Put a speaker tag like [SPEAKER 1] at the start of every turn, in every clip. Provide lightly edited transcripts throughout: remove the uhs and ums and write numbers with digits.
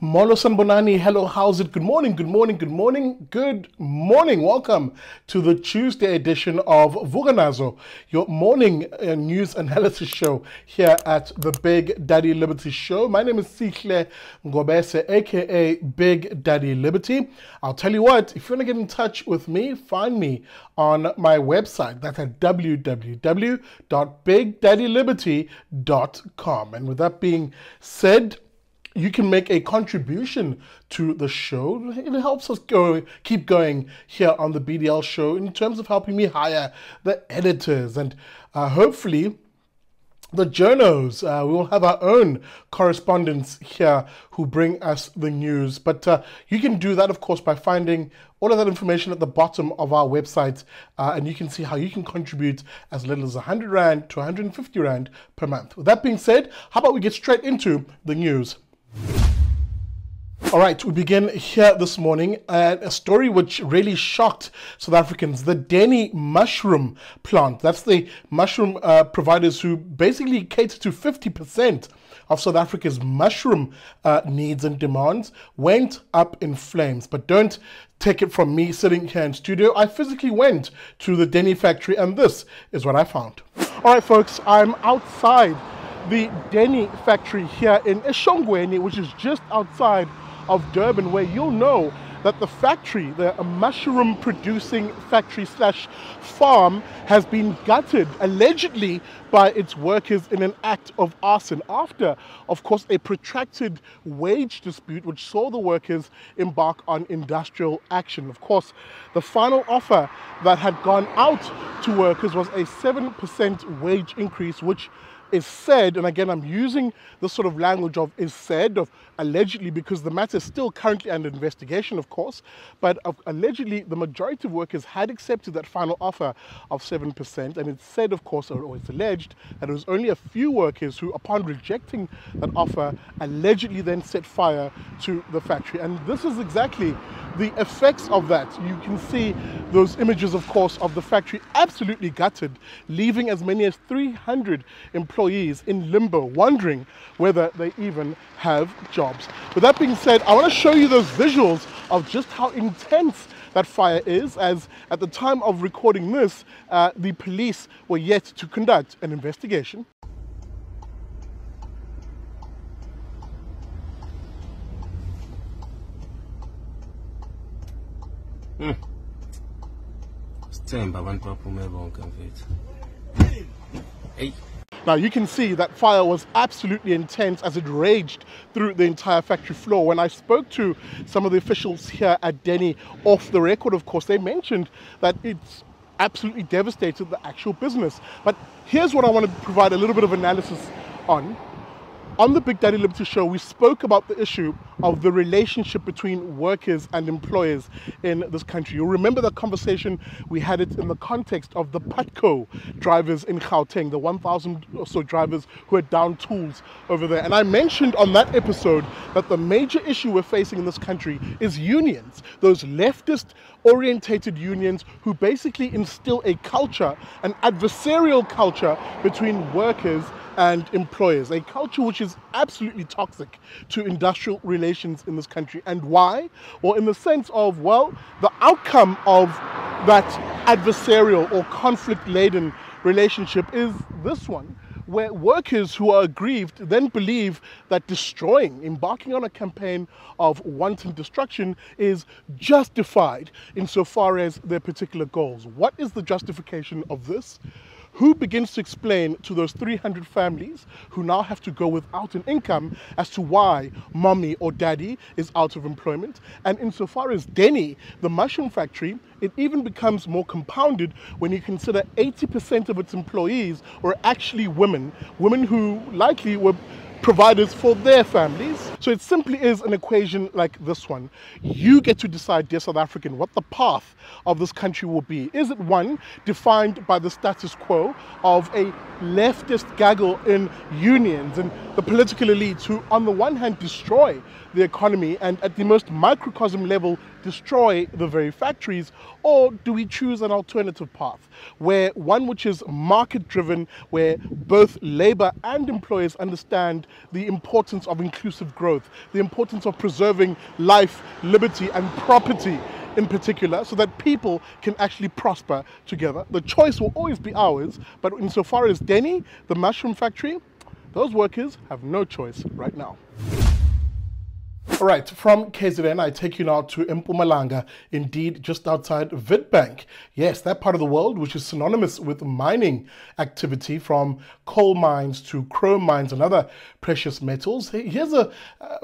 [SPEAKER 1] Molo Sanbonani, hello, how's it? Good morning, good morning, good morning, good morning. Welcome to the Tuesday edition of Vuka Nazo, your morning news analysis show here at the Big Daddy Liberty Show. My name is Sihle Ngobese, aka Big Daddy Liberty. I'll tell you what, if you want to get in touch with me, find me on my website. That's at www.bigdaddyliberty.com. And with that being said, you can make a contribution to the show. It helps us keep going here on the BDL show in terms of helping me hire the editors and hopefully the journos. We will have our own correspondents here who bring us the news. But you can do that, of course, by finding all of that information at the bottom of our website. And you can see how you can contribute as little as 100 Rand to 150 Rand per month. With that being said, how about we get straight into the news? All right, we begin here this morning at a story which really shocked South Africans. The Denny mushroom plant, that's the mushroom providers who basically cater to 50% of South Africa's mushroom needs and demands, went up in flames. But don't take it from me sitting here in studio. I physically went to the Denny factory and this is what I found. All right, folks, I'm outside the Denny factory here in eShongweni, which is just outside of Durban, where you'll know that the factory, the mushroom producing factory slash farm, has been gutted allegedly by its workers in an act of arson after, of course, a protracted wage dispute which saw the workers embark on industrial action. Of course, the final offer that had gone out to workers was a 7% wage increase, which is said, and again I'm using this sort of language of is said, of allegedly, because the matter is still currently under investigation, of course, but allegedly the majority of workers had accepted that final offer of 7%, and it's said, of course, or it's alleged, that it was only a few workers who, upon rejecting that offer, allegedly then set fire to the factory. And this is exactly the effects of that. You can see those images, of course, of the factory absolutely gutted, leaving as many as 300 employees in limbo, wondering whether they even have jobs. With that being said, I want to show you those visuals of just how intense that fire is, as at the time of recording this, the police were yet to conduct an investigation. Now you can see that fire was absolutely intense as it raged through the entire factory floor. When I spoke to some of the officials here at Denny off the record, of course, they mentioned that it's absolutely devastated the actual business. But here's what I want to provide a little bit of analysis on. On the Big Daddy Liberty Show, we spoke about the issue of the relationship between workers and employers in this country. You'll remember that conversation, we had it in the context of the Patco drivers in Gauteng, the 1,000 or so drivers who had down tools over there. And I mentioned on that episode that the major issue we're facing in this country is unions, those leftist-orientated unions who basically instill a culture, an adversarial culture between workers and employers, a culture which is absolutely toxic to industrial relations in this country. And why? Well, in the sense of, well, the outcome of that adversarial or conflict-laden relationship is this one, where workers who are aggrieved then believe that embarking on a campaign of wanton destruction is justified insofar as their particular goals. What is the justification of this? Who begins to explain to those 300 families who now have to go without an income as to why mommy or daddy is out of employment? And insofar as Denny, the mushroom factory, it even becomes more compounded when you consider 80% of its employees were actually women who likely were providers for their families. So it simply is an equation like this one. You get to decide, dear South African, what the path of this country will be. Is it one defined by the status quo of a leftist gaggle in unions and the political elites who, on the one hand, destroy the economy and at the most microcosm level destroy the very factories? Or do we choose an alternative path, where one which is market driven, where both labor and employers understand the importance of inclusive growth, the importance of preserving life, liberty and property in particular, so that people can actually prosper together? The choice will always be ours, but insofar as Denny, the mushroom factory, those workers have no choice right now. All right, from KZN, I take you now to Mpumalanga, indeed just outside Witbank. Yes, that part of the world which is synonymous with mining activity, from coal mines to chrome mines and other precious metals. Here's a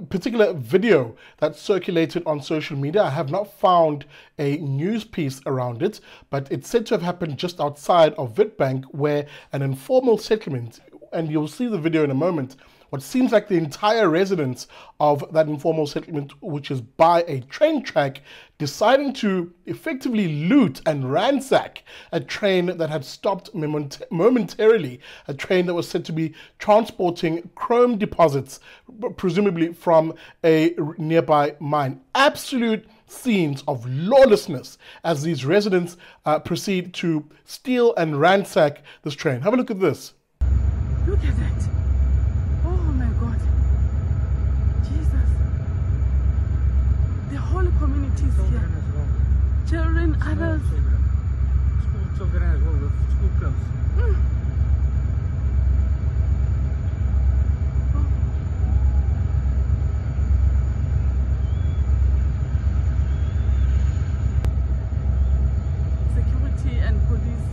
[SPEAKER 1] particular video that circulated on social media. I have not found a news piece around it, but it's said to have happened just outside of Witbank, where an informal settlement, and you'll see the video in a moment, what seems like the entire residents of that informal settlement, which is by a train track, deciding to effectively loot and ransack a train that had stopped momentarily, a train that was said to be transporting chrome deposits, presumably from a nearby mine. Absolute scenes of lawlessness as these residents proceed to steal and ransack this train. Have a look at this.
[SPEAKER 2] Look at that. Oh my God. Jesus. The whole community is here. Children, adults.
[SPEAKER 3] Children as well with school clubs.
[SPEAKER 2] Security and police,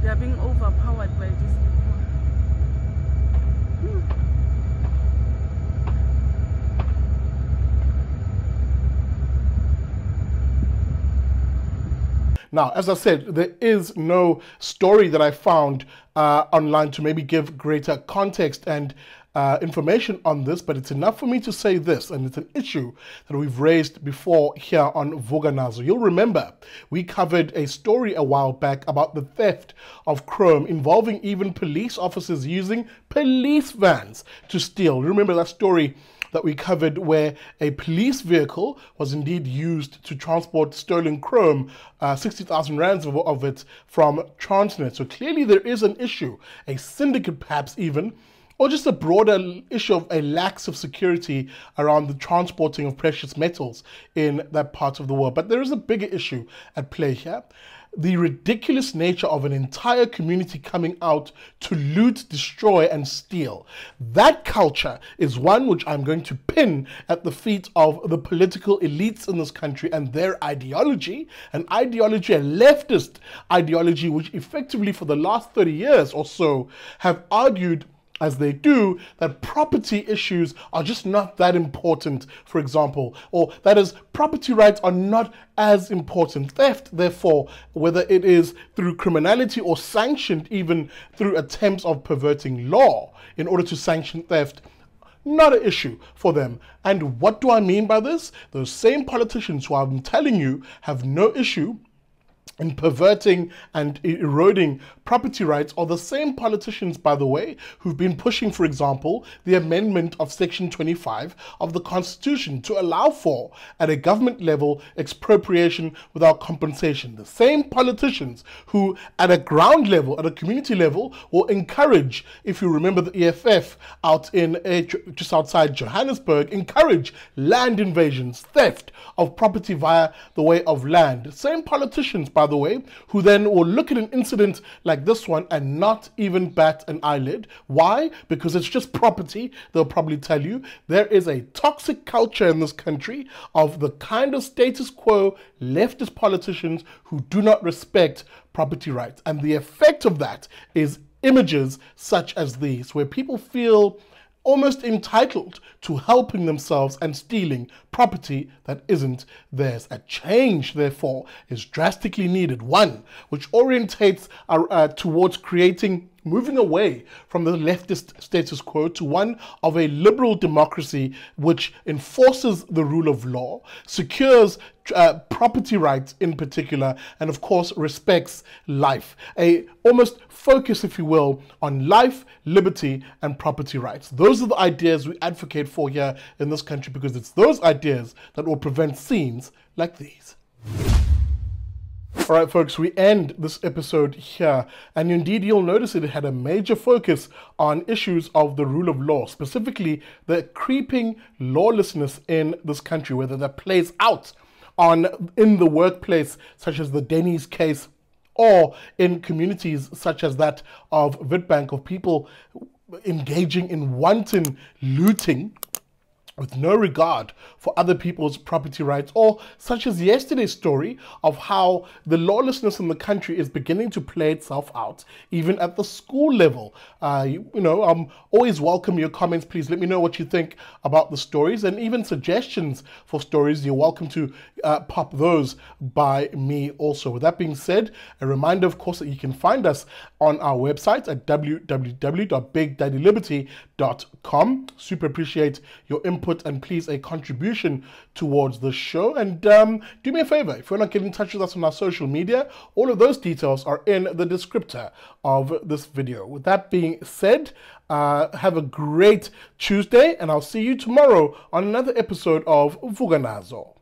[SPEAKER 2] they are being overpowered by these people.
[SPEAKER 1] Now, as I said, there is no story that I found online to maybe give greater context and information on this, but it's enough for me to say this, and it's an issue that we've raised before here on Vuka Nazo. You'll remember we covered a story a while back about the theft of chrome, involving even police officers using police vans to steal. Remember that story that we covered, where a police vehicle was indeed used to transport stolen chrome, 60,000 rands of it from Transnet. So clearly there is an issue, a syndicate perhaps even, or just a broader issue of a lack of security around the transporting of precious metals in that part of the world. But there is a bigger issue at play here. The ridiculous nature of an entire community coming out to loot, destroy, and steal. That culture is one which I'm going to pin at the feet of the political elites in this country and their ideology, an ideology, a leftist ideology, which effectively for the last 30 years or so have argued, as they do, that property issues are just not that important, for example, or that is, property rights are not as important. Theft, therefore, whether it is through criminality or sanctioned even through attempts of perverting law in order to sanction theft, not an issue for them. And what do I mean by this? Those same politicians who I'm telling you have no issue in perverting and eroding property rights are the same politicians, by the way, who've been pushing, for example, the amendment of Section 25 of the Constitution to allow for, at a government level, expropriation without compensation. The same politicians who, at a ground level, at a community level, will encourage, if you remember the EFF out in just outside Johannesburg, encourage land invasions, theft of property via the way of land. Same politicians, by the way, who then will look at an incident like this one and not even bat an eyelid. Why? Because it's just property. They'll probably tell you there is a toxic culture in this country of the kind of status quo leftist politicians who do not respect property rights. And the effect of that is images such as these, where people feel almost entitled to helping themselves and stealing property that isn't theirs. A change, therefore, is drastically needed. One which orientates towards creating moving away from the leftist status quo to one of a liberal democracy which enforces the rule of law, secures property rights in particular, and of course respects life. A almost focus, if you will, on life, liberty, and property rights. Those are the ideas we advocate for here in this country, because it's those ideas that will prevent scenes like these. All right, folks, we end this episode here, and indeed you'll notice it had a major focus on issues of the rule of law, specifically the creeping lawlessness in this country, whether that plays out in the workplace, such as the Denny's case, or in communities such as that of Witbank, of people engaging in wanton looting with no regard for other people's property rights, or such as yesterday's story of how the lawlessness in the country is beginning to play itself out even at the school level. Always welcome your comments. Please let me know what you think about the stories, and even suggestions for stories. You're welcome to pop those by me also. With that being said, a reminder, of course, that you can find us on our website at www.bigdaddyliberty.com. Super appreciate your input and please a contribution towards the show. And do me a favor, if you're not getting in touch with us on our social media, all of those details are in the descriptor of this video. With that being said, have a great Tuesday, and I'll see you tomorrow on another episode of Vuka Nazo.